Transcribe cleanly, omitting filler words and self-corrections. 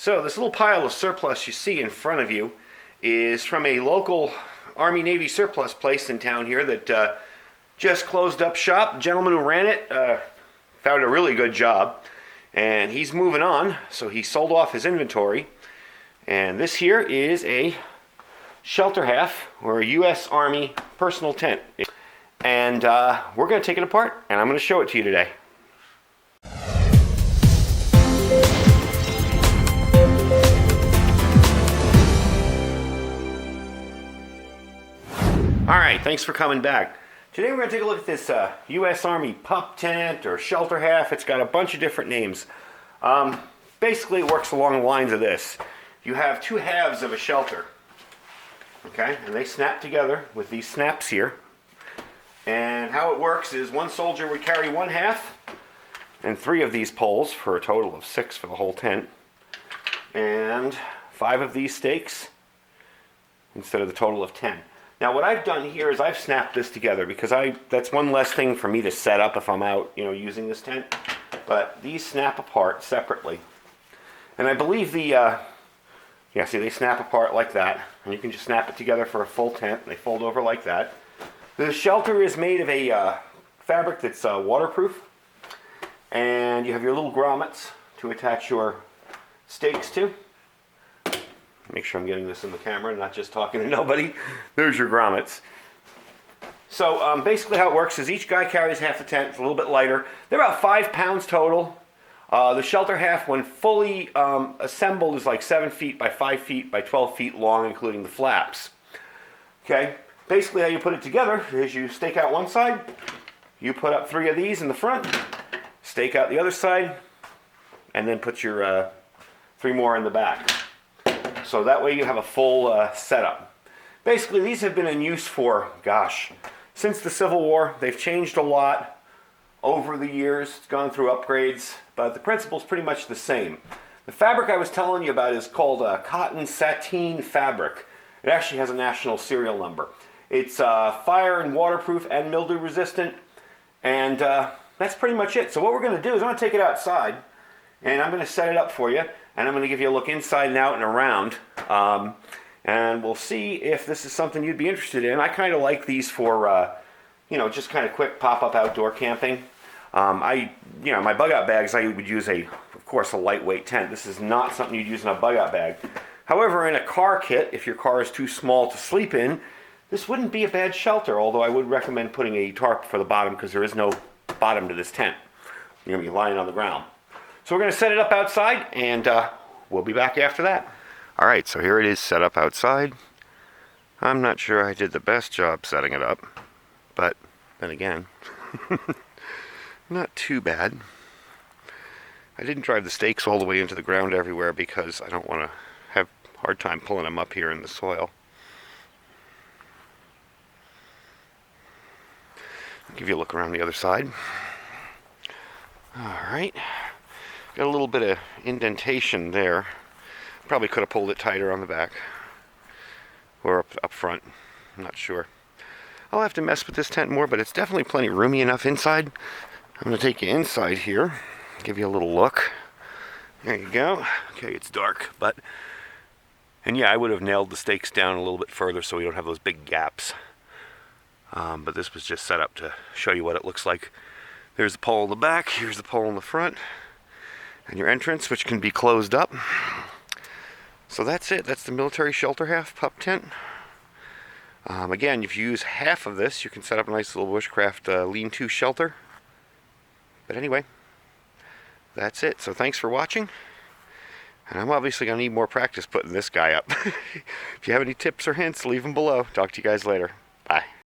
So this little pile of surplus you see in front of you is from a local Army Navy surplus place in town here that just closed up shop. The gentleman who ran it found a really good job, and he's moving on, so he sold off his inventory. And this here is a shelter half, or a U.S. Army personal tent. And we're going to take it apart, and I'm going to show it to you today. Alright, thanks for coming back. Today we're going to take a look at this U.S. Army pup tent or shelter half. It's got a bunch of different names. Basically it works along the lines of this. You have two halves of a shelter. Okay, and they snap together with these snaps here. And how it works is one soldier would carry one half and 3 of these poles for a total of 6 for the whole tent. And 5 of these stakes instead of the total of 10. Now what I've done here is I've snapped this together because that's one less thing for me to set up if I'm out, using this tent. But these snap apart separately. And I believe see they snap apart like that. And you can just snap it together for a full tent. They fold over like that. The shelter is made of a fabric that's waterproof. And you have your little grommets to attach your stakes to. Make sure I'm getting this in the camera and not just talking to nobody. There's your grommets. So basically how it works is each guy carries half the tent. It's a little bit lighter. They're about 5 pounds total. The shelter half, when fully assembled, is like 7 feet by 5 feet by 12 feet long, including the flaps. Okay. Basically how you put it together is you stake out one side. You put up 3 of these in the front. Stake out the other side. And then put your 3 more in the back. So that way you have a full setup. Basically these have been in use for, since the Civil War. They've changed a lot over the years. It's gone through upgrades, but the principle's pretty much the same. The fabric I was telling you about is called cotton sateen fabric. It actually has a national serial number. It's fire and waterproof and mildew resistant, and that's pretty much it. So what we're going to do is I'm going to take it outside, and I'm going to set it up for you. And I'm going to give you a look inside and out and around. And we'll see if this is something you'd be interested in. I kind of like these for, just kind of quick pop-up outdoor camping. My bug-out bags, I would use of course, a lightweight tent. This is not something you'd use in a bug-out bag. However, in a car kit, if your car is too small to sleep in, this wouldn't be a bad shelter, although I would recommend putting a tarp for the bottom because there is no bottom to this tent. You're going to be lying on the ground. So we're going to set it up outside, and we'll be back after that. Alright, so here it is set up outside. I'm not sure I did the best job setting it up, but then again, not too bad. I didn't drive the stakes all the way into the ground everywhere because I don't want to have a hard time pulling them up here in the soil. I'll give you a look around the other side. Alright. Got a little bit of indentation there. Probably could have pulled it tighter on the back. Or up front. I'm not sure. I'll have to mess with this tent more, but it's definitely plenty roomy enough inside. I'm going to take you inside here. Give you a little look. There you go. Okay, it's dark, but... And yeah, I would have nailed the stakes down a little bit further so we don't have those big gaps. But this was just set up to show you what it looks like. There's the pole in the back. Here's the pole in the front. And your entrance, which can be closed up. So that's it. That's the military shelter half pup tent. Again, if you use half of this, you can set up a nice little bushcraft lean-to shelter. But anyway, that's it. So thanks for watching. And I'm obviously going to need more practice putting this guy up. If you have any tips or hints, leave them below. Talk to you guys later. Bye.